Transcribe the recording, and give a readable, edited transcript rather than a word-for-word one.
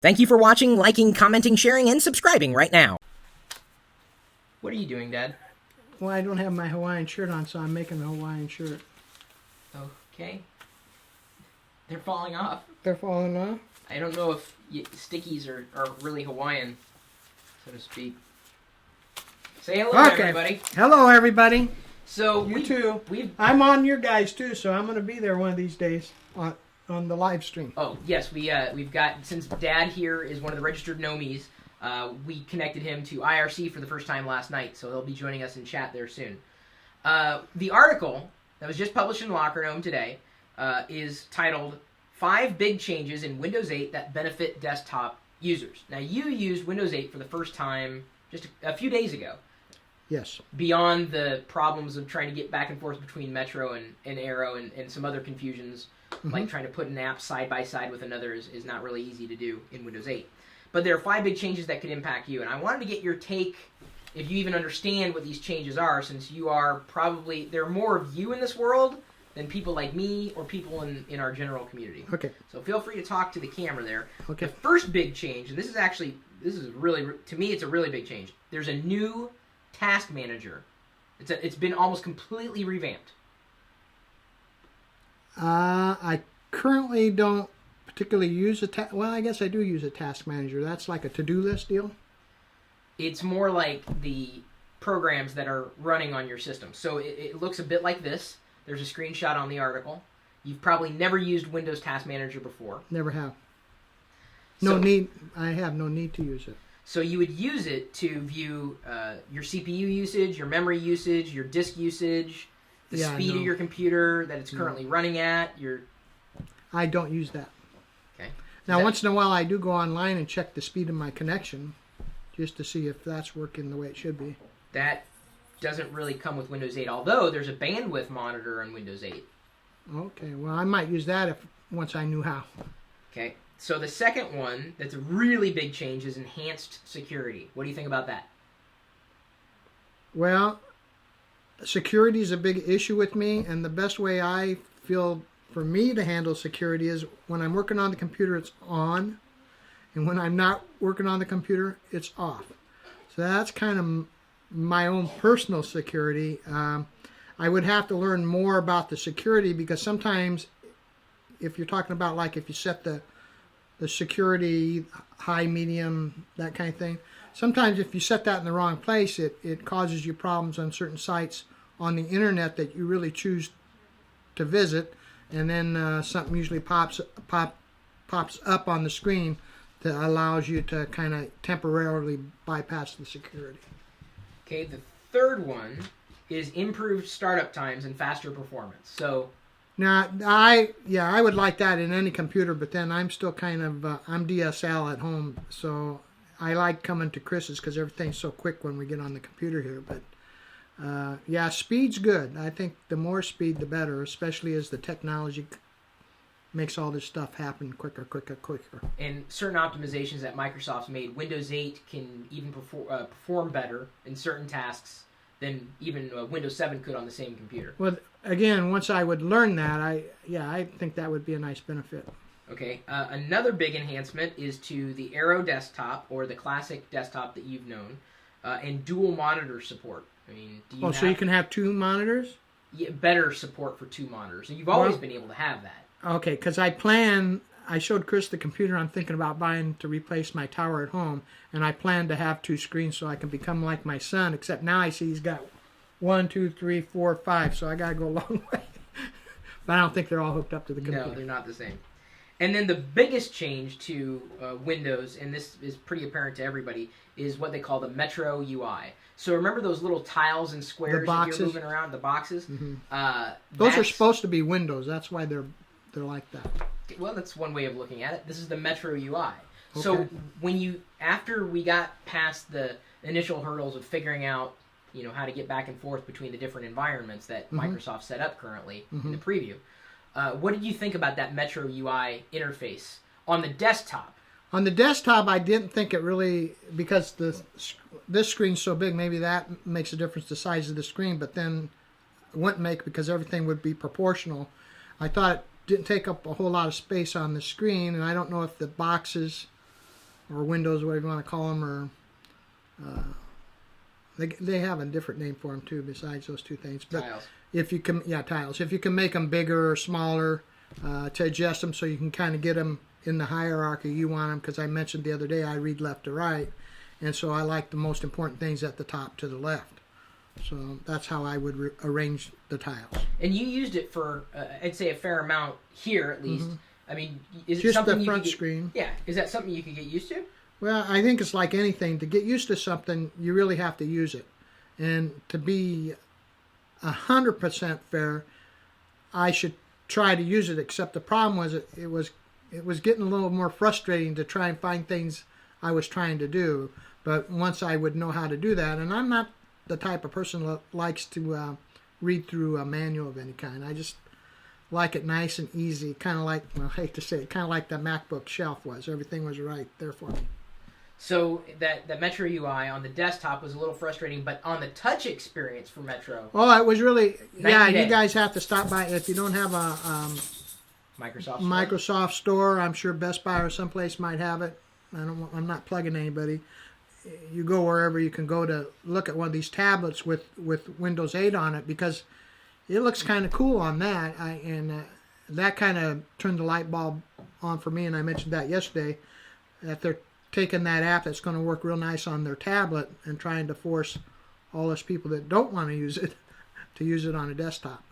Thank you for watching, liking, commenting, sharing, and subscribing right now. What are you doing, Dad? Well, I don't have my Hawaiian shirt on, so I'm making a Hawaiian shirt. Okay. They're falling off. They're falling off? I don't know if stickies are really Hawaiian, so to speak. Say hello, everybody. Hello, everybody. So you too. I'm on your guys too, so I'm going to be there one of these days on the live stream. Oh yes, we've got, since Dad here is one of the registered Nomies, we connected him to IRC for the first time last night, so he'll be joining us in chat there soon. The article that was just published in Locker Gnome today is titled 5 Big Changes in Windows 8 That Benefit Desktop Users. Now, you used Windows 8 for the first time just a few days ago. Yes. Beyond the problems of trying to get back and forth between Metro and Aero and some other confusions, like trying to put an app side by side with another is not really easy to do in Windows 8. But there are 5 big changes that could impact you, and I wanted to get your take, if you even understand what these changes are, since you are probably, there are more of you in this world than people like me or people in our general community. Okay. So feel free to talk to the camera there. Okay. The first big change, and this is really, to me, it's a really big change. There's a new task manager. It's been almost completely revamped. I currently don't particularly use well, I guess I do use a task manager. That's like a to-do list deal. It's more like the programs that are running on your system. So it looks a bit like this. There's a screenshot on the article. You've probably never used Windows Task Manager before. Never have. No need. I have no need to use it. So you would use it to view your CPU usage, your memory usage, your disk usage, the speed of your computer that it's currently running at. I don't use that. Okay. Now, once in a while, I do go online and check the speed of my connection, just to see if that's working the way it should be. That doesn't really come with Windows 8, although there's a bandwidth monitor on Windows 8. Okay. Well, I might use that once I knew how. Okay. So the second one that's a really big change is enhanced security. What do you think about that? Well, security is a big issue with me, and the best way I feel for me to handle security is when I'm working on the computer, it's on, and when I'm not working on the computer, it's off. So that's kind of my own personal security. I would have to learn more about the security, because sometimes if you're talking about, like, if you set the security high, medium, that kind of thing, sometimes if you set that in the wrong place, it causes you problems on certain sites on the internet that you really choose to visit, and then something usually pops up on the screen that allows you to kind of temporarily bypass the security. Okay, the third one is improved startup times and faster performance. So now, I would like that in any computer, but then I'm still kind of, I'm DSL at home, so I like coming to Chris's because everything's so quick when we get on the computer here. But yeah, speed's good. I think the more speed, the better, especially as the technology makes all this stuff happen quicker. And certain optimizations that Microsoft's made, Windows 8 can even perform better in certain tasks than even Windows 7 could on the same computer. Well, again, once I would learn that, I think that would be a nice benefit. Okay, another big enhancement is to the Aero desktop, or the classic desktop that you've known, and dual monitor support. I mean, so you can have 2 monitors? Yeah, better support for 2 monitors. And you've always been able to have that. Okay, because I showed Chris the computer I'm thinking about buying to replace my tower at home, and I plan to have 2 screens so I can become like my son, except now I see he's got 1, 2, 3, 4, 5, so I got to go a long way. But I don't think they're all hooked up to the computer. No, they're not the same. And then the biggest change to Windows, and this is pretty apparent to everybody, is what they call the Metro UI. So remember those little tiles and squares that you're moving around, the boxes? Mm-hmm. Those are supposed to be windows. That's why they're like that. Well, that's one way of looking at it. This is the Metro UI. Okay. So after we got past the initial hurdles of figuring out, how to get back and forth between the different environments that Microsoft set up currently in the preview, what did you think about that Metro UI interface on the desktop? On the desktop, I didn't think it really, because this screen's so big, maybe that makes a difference, the size of the screen, but then it wouldn't make, because everything would be proportional. I thought it didn't take up a whole lot of space on the screen, and I don't know if the boxes or Windows, whatever you want to call them, or they have a different name for them too, besides those two things. But Tiles. if you can, tiles. If you can make them bigger or smaller to adjust them, so you can kind of get them in the hierarchy you want them. Because I mentioned the other day I read left to right, and so I like the most important things at the top to the left. So that's how I would arrange the tiles. And you used it for, I'd say, a fair amount here, at least. I mean, is it Just something the you front could get, screen. Yeah, is that something you could get used to? Well, I think it's like anything. To get used to something, you really have to use it. And to be 100% fair, I should try to use it. Except the problem was it was getting a little more frustrating to try and find things I was trying to do. But once I would know how to do that, and I'm not the type of person that likes to read through a manual of any kind. I just like it nice and easy, kind of like, well, I hate to say it, kind of like the MacBook shelf was. Everything was right there for me. So that Metro UI on the desktop was a little frustrating, but on the touch experience for Metro, Oh, it was really, yeah, day. you guys have to stop by. If you don't have a Microsoft store, I'm sure Best Buy or someplace might have it. I'm not plugging anybody. You go wherever you can go to look at one of these tablets with Windows 8 on it, because it looks kind of cool on that. That kind of turned the light bulb on for me, and I mentioned that yesterday, that they're taking that app that's going to work real nice on their tablet and trying to force all those people that don't want to use it to use it on a desktop.